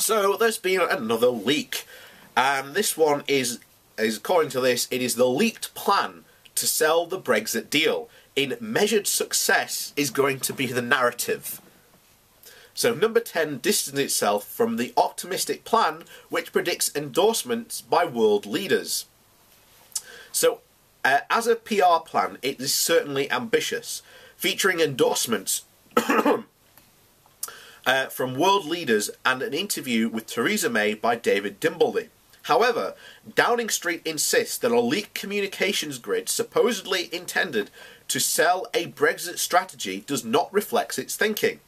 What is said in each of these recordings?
So there's been another leak, and this one is according to this, it is the leaked plan to sell the Brexit deal. In measured success is going to be the narrative. So number 10 distances itself from the optimistic plan which predicts endorsements by world leaders. So as a PR plan, it is certainly ambitious, featuring endorsements from world leaders and an interview with Theresa May by David Dimbleby. However, Downing Street insists that a leaked communications grid supposedly intended to sell a Brexit strategy does not reflect its thinking.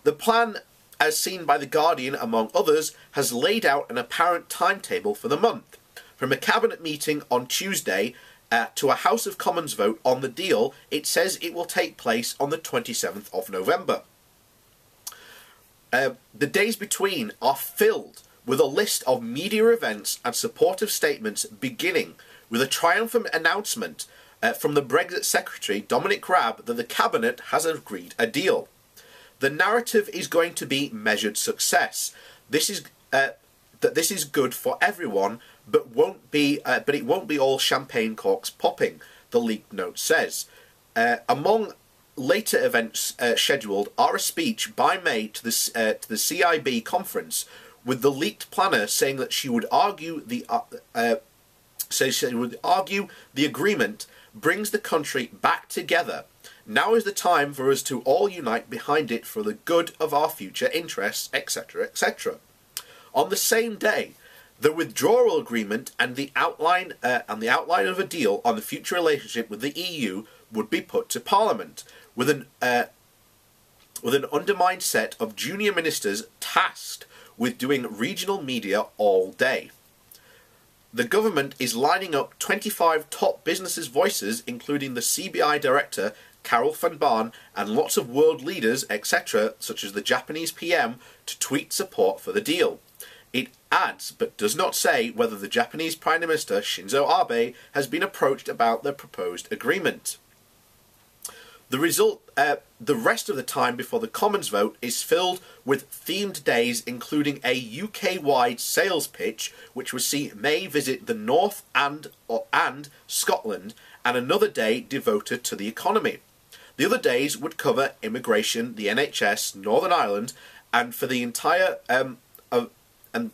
The plan, as seen by The Guardian among others, has laid out an apparent timetable for the month. From a cabinet meeting on Tuesday to a House of Commons vote on the deal, it says it will take place on the 27th of November. The days between are filled with a list of media events and supportive statements, beginning with a triumphant announcement from the Brexit Secretary, Dominic Raab, that the Cabinet has agreed a deal. The narrative is going to be measured success. This is that this is good for everyone, but it won't be all champagne corks popping, the leaked note says. Among later events scheduled are a speech by May to the CIB conference, with the leaked planner saying that she would argue the agreement brings the country back together. Now is the time for us to all unite behind it for the good of our future interests, etc., etc. On the same day, the withdrawal agreement and the outline of a deal on the future relationship with the EU would be put to Parliament, with an undermined set of junior ministers tasked with doing regional media all day. The government is lining up 25 top businesses' voices, including the CBI director, Carol van Barn, and lots of world leaders, etc., such as the Japanese PM, to tweet support for the deal. It adds, but does not say, whether the Japanese Prime Minister, Shinzo Abe, has been approached about the proposed agreement. The rest of the time before the Commons vote is filled with themed days, including a UK-wide sales pitch, which will see May visit the North and Scotland, and another day devoted to the economy. The other days would cover immigration, the NHS, Northern Ireland, and for the entire and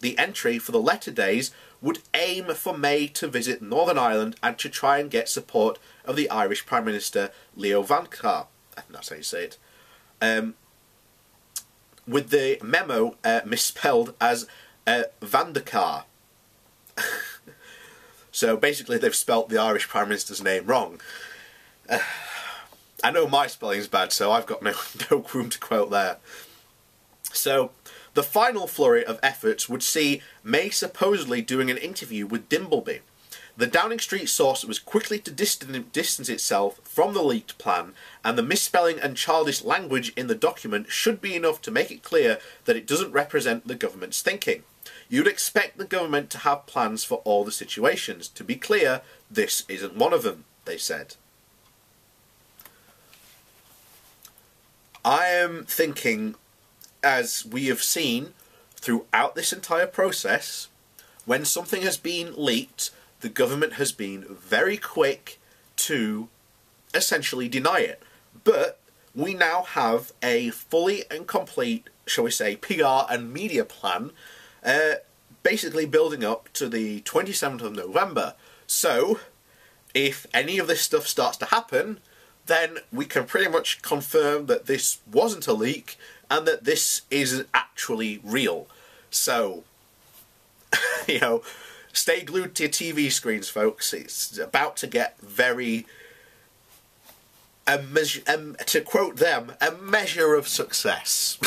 the entry for the letter days would aim for May to visit Northern Ireland and to try and get support of the Irish Prime Minister Leo Varadkar. I think that's how you say it. With the memo misspelled as Vandekar. So basically they've spelt the Irish Prime Minister's name wrong. I know my spelling's bad, so I've got no room to quote there. So the final flurry of efforts would see May supposedly doing an interview with Dimbleby. The Downing Street source was quickly to distance itself from the leaked plan, and the misspelling and childish language in the document should be enough to make it clear that it doesn't represent the government's thinking. You'd expect the government to have plans for all the situations. To be clear, this isn't one of them, they said. I am thinking, as we have seen throughout this entire process, when something has been leaked, the government has been very quick to essentially deny it. But we now have a fully and complete, shall we say, PR and media plan, basically building up to the 27th of November. So, if any of this stuff starts to happen, then we can pretty much confirm that this wasn't a leak and that this is actually real. So, you know, stay glued to your TV screens, folks. It's about to get very, to quote them, a measure of success.